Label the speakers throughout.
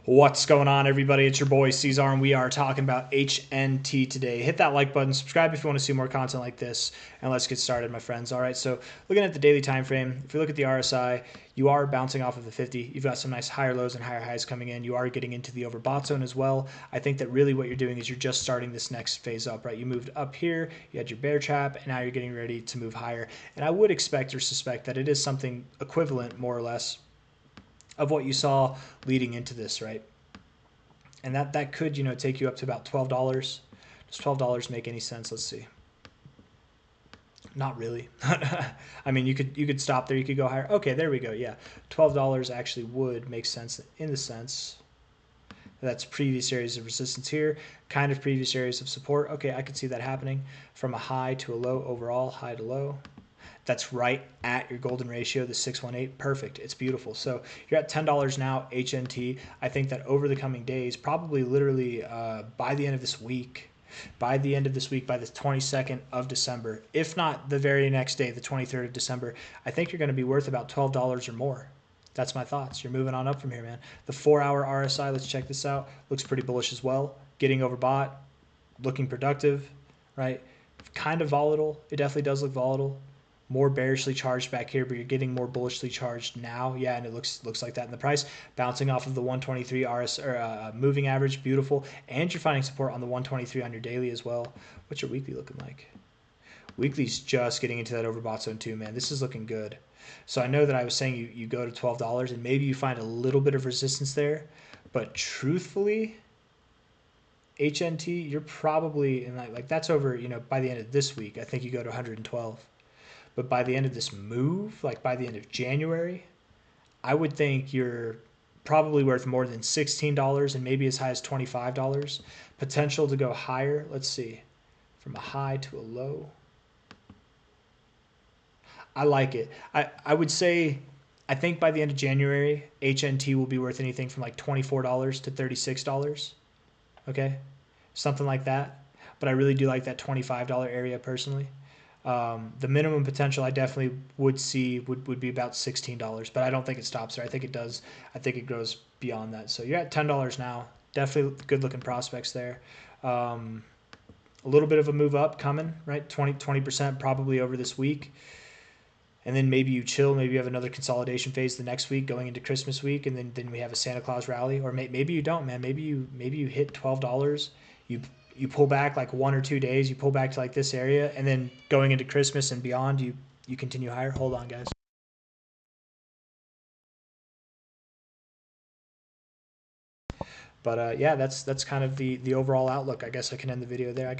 Speaker 1: What's going on, everybody? It's your boy C-Zar, and we are talking about HNT today. Hit that like button, subscribe if you want to see more content like this, and let's get started, my friends. All right, so looking at the daily time frame, if we look at the RSI, you are bouncing off of the 50. You've got some nice higher lows and higher highs coming in. You are getting into the overbought zone as well. I think that really what you're doing is you're just starting this next phase up, right? You moved up here, you had your bear trap, and now you're getting ready to move higher. And I would expect or suspect that it is something equivalent, more or less, of what you saw leading into this, right? And that could, take you up to about $12. Does $12 make any sense? Let's see. Not really. I mean, you could stop there. You could go higher. Okay, there we go. Yeah, $12 actually would make sense in the sense that's previous areas of resistance here, kind of previous areas of support. Okay, I could see that happening from a high to a low overall, high to low. That's right at your golden ratio, the 618. Perfect. It's beautiful. So you're at $10 now, HNT. I think that over the coming days, probably literally by the end of this week, by the 22nd of December, if not the very next day, the 23rd of December, I think you're going to be worth about $12 or more. That's my thoughts. You're moving on up from here, man. The 4-hour RSI, let's check this out. Looks pretty bullish as well. Getting overbought, looking productive, right? Kind of volatile. It definitely does look volatile. More bearishly charged back here, but you're getting more bullishly charged now. Yeah, and it looks like that in the price. Bouncing off of the 123 RS or moving average, beautiful. And you're finding support on the 123 on your daily as well. What's your weekly looking like? Weekly's just getting into that overbought zone too, man. This is looking good. So I know that I was saying you go to $12 and maybe you find a little bit of resistance there, but truthfully, HNT, you're probably in like that's over, by the end of this week, I think you go to 112. But by the end of this move, like by the end of January, I would think you're probably worth more than $16 and maybe as high as $25. Potential to go higher. Let's see. From a high to a low. I like it. I would say, I think by the end of January, HNT will be worth anything from like $24 to $36. Okay? Something like that. But I really do like that $25 area personally. The minimum potential I definitely would see would be about $16, but I don't think it stops there. I think it does. I think it grows beyond that. So you're at $10 now. Definitely good looking prospects there. A little bit of a move up coming, right? 20% probably over this week. And then maybe you chill. Maybe you have another consolidation phase the next week going into Christmas week, and then we have a Santa Claus rally. Or maybe you don't, man. Maybe you hit $12. You pull back like 1 or 2 days. You pull back to like this area, and then going into Christmas and beyond, you continue higher. Hold on, guys. But yeah, that's kind of the overall outlook. I guess I can end the video there.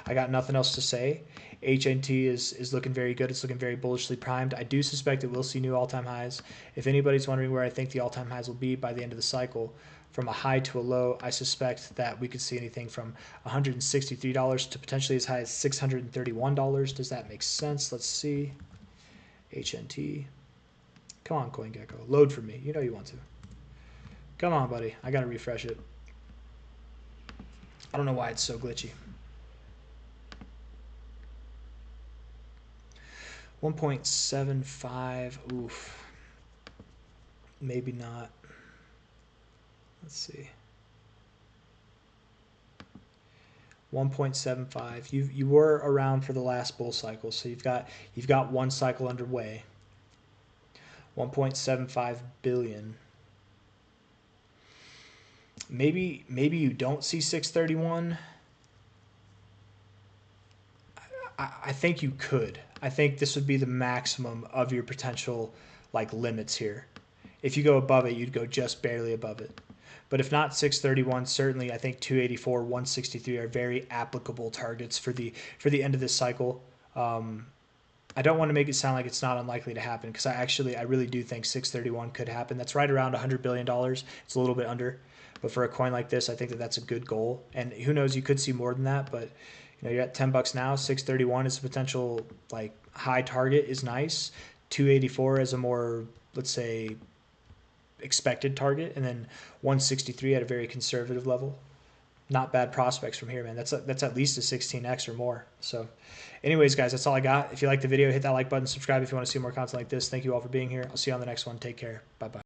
Speaker 1: I got nothing else to say. HNT is looking very good. It's looking very bullishly primed. I do suspect it will see new all-time highs. If anybody's wondering where I think the all-time highs will be by the end of the cycle, from a high to a low, I suspect that we could see anything from $163 to potentially as high as $631. Does that make sense? Let's see. HNT. Come on, CoinGecko. Load for me. You know you want to. Come on, buddy. I got to refresh it. I don't know why it's so glitchy. 1.75. Oof. Maybe not. Let's see. 1.75. You were around for the last bull cycle, so you've got one cycle underway. 1.75 billion. Maybe you don't see 631. I think you could. I think this would be the maximum of your potential like limits here. If you go above it, you'd go just barely above it. But if not 631, certainly I think 284, 163 are very applicable targets for the end of this cycle. I don't want to make it sound like it's not unlikely to happen, because I really do think 631 could happen. That's right around $100 billion. It's a little bit under. But for a coin like this, I think that that's a good goal. And who knows, you could see more than that. But you're at $10 now. 631 is a potential like high target is nice. 284 as a more, let's say, expected target, and then 163 at a very conservative level. Not bad prospects from here, man. That's at least a 16x or more. So anyways, guys, that's all I got. If you like the video, hit that like button, subscribe if you want to see more content like this. Thank you all for being here. I'll see you on the next one. Take care. Bye-bye.